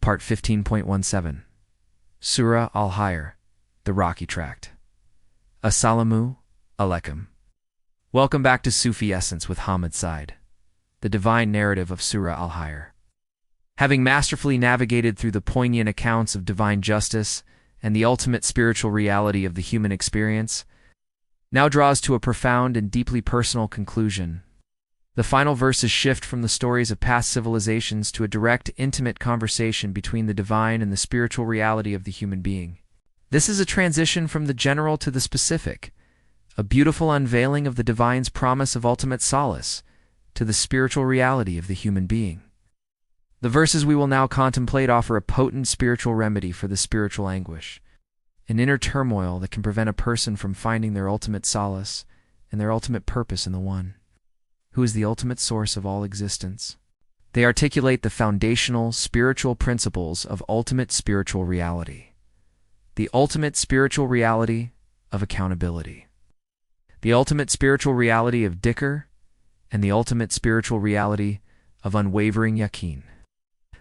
Part 15.17. Surah Al-Hijr, the Rocky Tract. Assalamu alaikum. Welcome back to Sufi Essence with Hammad Syed, the divine narrative of Surah Al-Hijr. Having masterfully navigated through the poignant accounts of divine justice and the ultimate spiritual reality of the human experience, now draws to a profound and deeply personal conclusion. The final verses shift from the stories of past civilizations to a direct, intimate conversation between the divine and the spiritual reality of the human being. This is a transition from the general to the specific, a beautiful unveiling of the divine's promise of ultimate solace to the spiritual reality of the human being. The verses we will now contemplate offer a potent spiritual remedy for the spiritual anguish, an inner turmoil that can prevent a person from finding their ultimate solace and their ultimate purpose in the One, who is the ultimate source of all existence. They articulate the foundational spiritual principles of ultimate spiritual reality, the ultimate spiritual reality of accountability, the ultimate spiritual reality of dhikr, and the ultimate spiritual reality of unwavering yaqeen.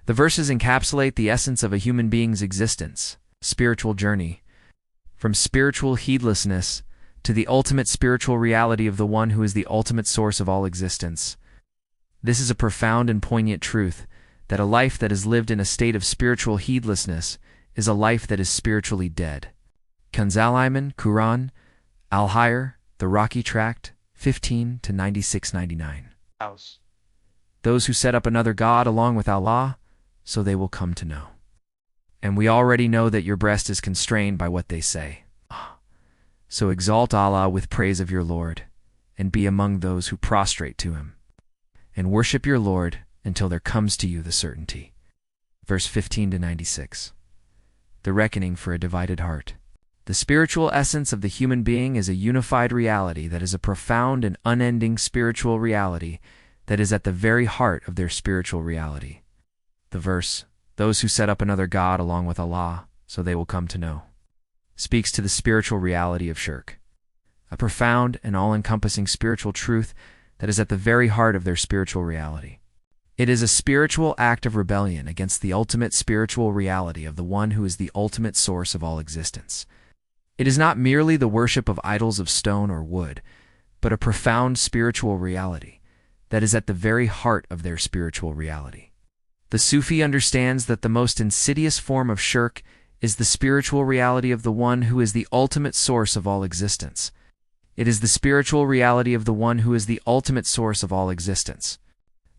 The verses encapsulate the essence of a human being's existence, spiritual journey, from spiritual heedlessness to the ultimate spiritual reality of the One who is the ultimate source of all existence. This is a profound and poignant truth, that a life that is lived in a state of spiritual heedlessness is a life that is spiritually dead. Kanz al-Iman, Quran, Al-Hijr, the Rocky Tract, 15 to 96-99. Those who set up another God along with Allah, so they will come to know. And we already know that your breast is constrained by what they say. So exalt Allah with praise of your Lord, and be among those who prostrate to Him, and worship your Lord until there comes to you the certainty. Verse 15 to 96. The reckoning for a divided heart. The spiritual essence of the human being is a unified reality that is a profound and unending spiritual reality that is at the very heart of their spiritual reality. The verse, those who set up another God along with Allah, so they will come to know, speaks to the spiritual reality of shirk, a profound and all-encompassing spiritual truth that is at the very heart of their spiritual reality. It is a spiritual act of rebellion against the ultimate spiritual reality of the One who is the ultimate source of all existence. It is not merely the worship of idols of stone or wood, but a profound spiritual reality that is at the very heart of their spiritual reality. The Sufi understands that the most insidious form of shirk is the spiritual reality of the One who is the ultimate source of all existence. It is the spiritual reality of the One who is the ultimate source of all existence.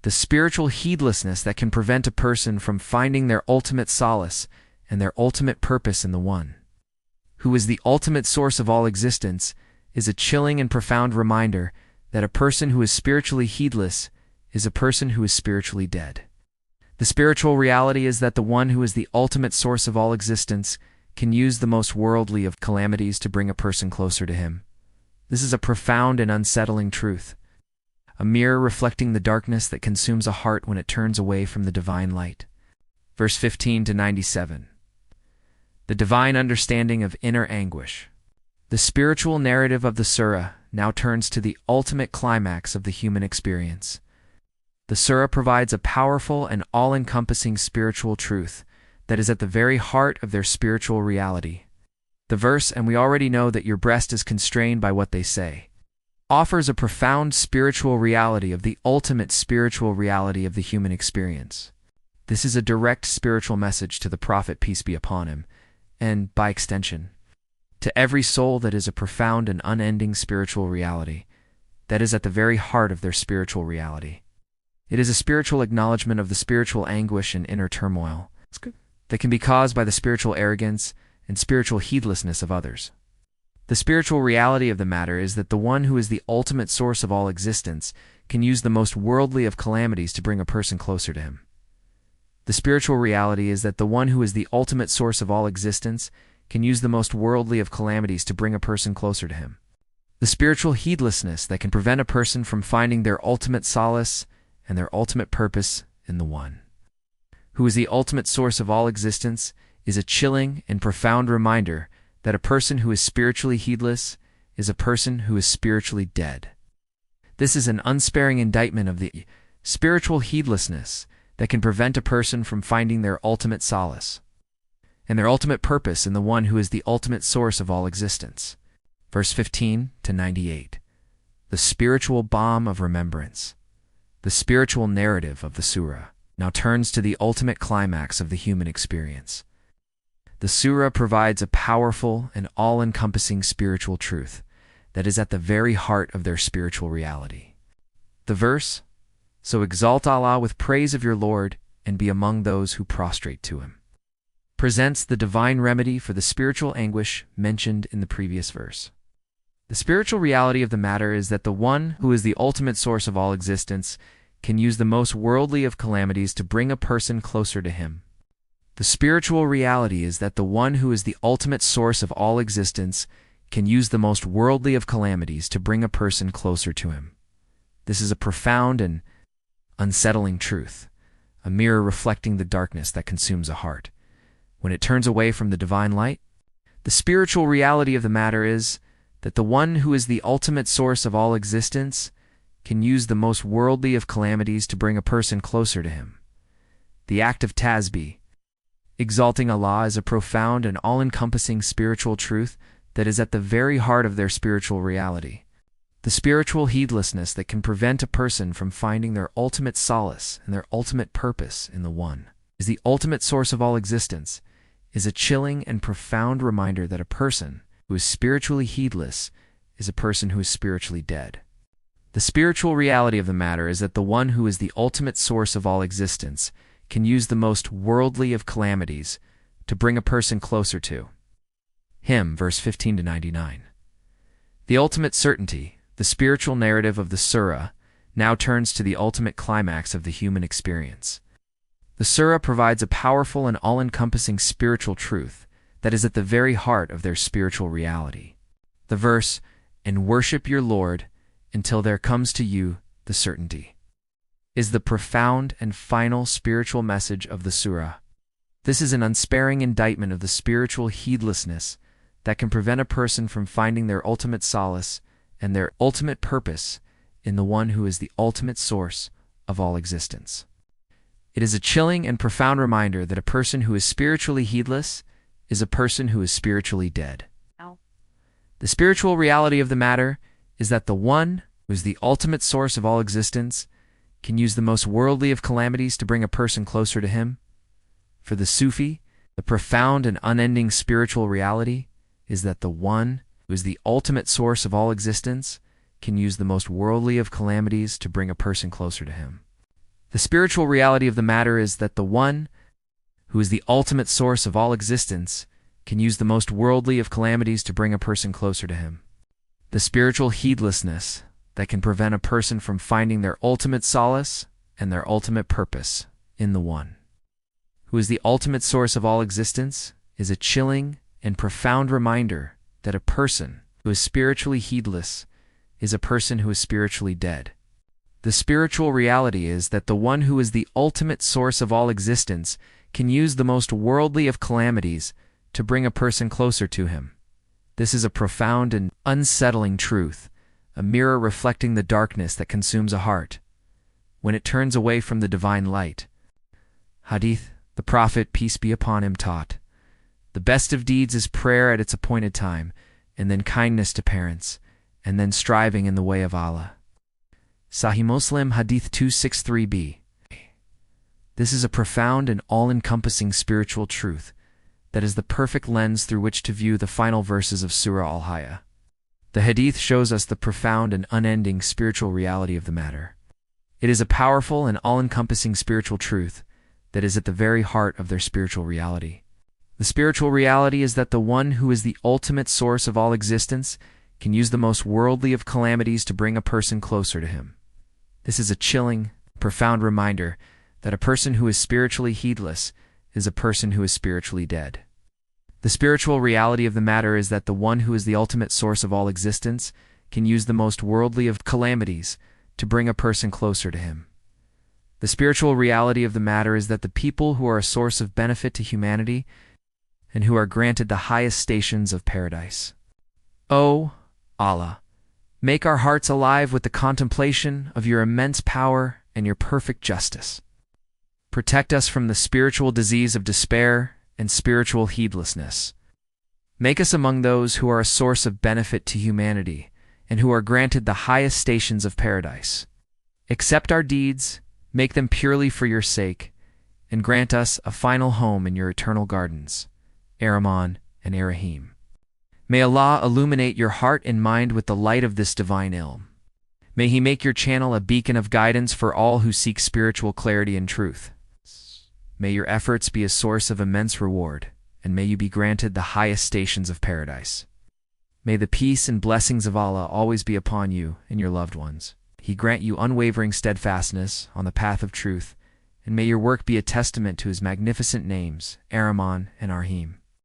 The spiritual heedlessness that can prevent a person from finding their ultimate solace and their ultimate purpose in the One, who is the ultimate source of all existence, is a chilling and profound reminder that a person who is spiritually heedless is a person who is spiritually dead. The spiritual reality is that the One who is the ultimate source of all existence can use the most worldly of calamities to bring a person closer to Him. This is a profound and unsettling truth, a mirror reflecting the darkness that consumes a heart when it turns away from the divine light. Verse 15 to 97. The divine understanding of inner anguish. The spiritual narrative of the surah now turns to the ultimate climax of the human experience. The surah provides a powerful and all-encompassing spiritual truth that is at the very heart of their spiritual reality. The verse, and we already know that your breast is constrained by what they say, offers a profound spiritual reality of the ultimate spiritual reality of the human experience. This is a direct spiritual message to the Prophet, peace be upon him, and, by extension, to every soul that is a profound and unending spiritual reality that is at the very heart of their spiritual reality. It is a spiritual acknowledgement of the spiritual anguish and inner turmoil that can be caused by the spiritual arrogance and spiritual heedlessness of others. The spiritual reality of the matter is that the One who is the ultimate source of all existence can use the most worldly of calamities to bring a person closer to Him. The spiritual reality is that the One who is the ultimate source of all existence can use the most worldly of calamities to bring a person closer to Him. The spiritual heedlessness that can prevent a person from finding their ultimate solace and their ultimate purpose in the One, who is the ultimate source of all existence, is a chilling and profound reminder that a person who is spiritually heedless is a person who is spiritually dead. This is an unsparing indictment of the spiritual heedlessness that can prevent a person from finding their ultimate solace and their ultimate purpose in the one who is the ultimate source of all existence. Verse 15 to 98. The spiritual balm of remembrance. The spiritual narrative of the surah now turns to the ultimate climax of the human experience. The surah provides a powerful and all-encompassing spiritual truth that is at the very heart of their spiritual reality. The verse, "So exalt Allah with praise of your Lord and be among those who prostrate to Him," presents the divine remedy for the spiritual anguish mentioned in the previous verse. The spiritual reality of the matter is that the one who is the ultimate source of all existence can use the most worldly of calamities to bring a person closer to Him. The spiritual reality is that the one who is the ultimate source of all existence can use the most worldly of calamities to bring a person closer to Him. This is a profound and unsettling truth, a mirror reflecting the darkness that consumes a heart when it turns away from the divine light. The spiritual reality of the matter is that the one who is the ultimate source of all existence can use the most worldly of calamities to bring a person closer to Him. The act of tasbih, exalting Allah, is a profound and all-encompassing spiritual truth that is at the very heart of their spiritual reality. The spiritual heedlessness that can prevent a person from finding their ultimate solace and their ultimate purpose in the one is the ultimate source of all existence is a chilling and profound reminder that a person who is spiritually heedless is a person who is spiritually dead. The spiritual reality of the matter is that the one who is the ultimate source of all existence can use the most worldly of calamities to bring a person closer to Him. Verse 15 to 99. The ultimate certainty, the spiritual narrative of the surah, now turns to the ultimate climax of the human experience. The surah provides a powerful and all-encompassing spiritual truth that is at the very heart of their spiritual reality. The verse, "And worship your Lord until there comes to you the certainty," is the profound and final spiritual message of the surah. This is an unsparing indictment of the spiritual heedlessness that can prevent a person from finding their ultimate solace and their ultimate purpose in the one who is the ultimate source of all existence. It is a chilling and profound reminder that a person who is spiritually heedless is a person who is spiritually dead. The spiritual reality of the matter is that the one who is the ultimate source of all existence can use the most worldly of calamities to bring a person closer to Him. For the Sufi, the profound and unending spiritual reality is that the one who is the ultimate source of all existence can use the most worldly of calamities to bring a person closer to Him. The spiritual reality of the matter is that the one who is the ultimate source of all existence can use the most worldly of calamities to bring a person closer to Him. The spiritual heedlessness that can prevent a person from finding their ultimate solace and their ultimate purpose in the one who is the ultimate source of all existence is a chilling and profound reminder that a person who is spiritually heedless is a person who is spiritually dead. The spiritual reality is that the one who is the ultimate source of all existence can use the most worldly of calamities to bring a person closer to Him. This is a profound and unsettling truth, a mirror reflecting the darkness that consumes a heart when it turns away from the divine light. Hadith, the Prophet, peace be upon him, taught, "The best of deeds is prayer at its appointed time, and then kindness to parents, and then striving in the way of Allah." Sahih Muslim, Hadith 263b. This is a profound and all-encompassing spiritual truth that is the perfect lens through which to view the final verses of Surah Al-Hijr. The Hadith shows us the profound and unending spiritual reality of the matter. It is a powerful and all-encompassing spiritual truth that is at the very heart of their spiritual reality. The spiritual reality is that the one who is the ultimate source of all existence can use the most worldly of calamities to bring a person closer to Him. This is a chilling, profound reminder that a person who is spiritually heedless is a person who is spiritually dead. The spiritual reality of the matter is that the one who is the ultimate source of all existence can use the most worldly of calamities to bring a person closer to Him. The spiritual reality of the matter is that the people who are a source of benefit to humanity and who are granted the highest stations of paradise. O Allah, make our hearts alive with the contemplation of your immense power and your perfect justice. Protect us from the spiritual disease of despair and spiritual heedlessness. Make us among those who are a source of benefit to humanity and who are granted the highest stations of paradise. Accept our deeds, make them purely for your sake, and grant us a final home in your eternal gardens, Ar-Rahman and Ar-Rahim. May Allah illuminate your heart and mind with the light of this divine ilm. May He make your channel a beacon of guidance for all who seek spiritual clarity and truth. May your efforts be a source of immense reward, and may you be granted the highest stations of paradise. May the peace and blessings of Allah always be upon you and your loved ones. He grant you unwavering steadfastness on the path of truth, and may your work be a testament to His magnificent names, Ar-Rahman and Ar-Rahim.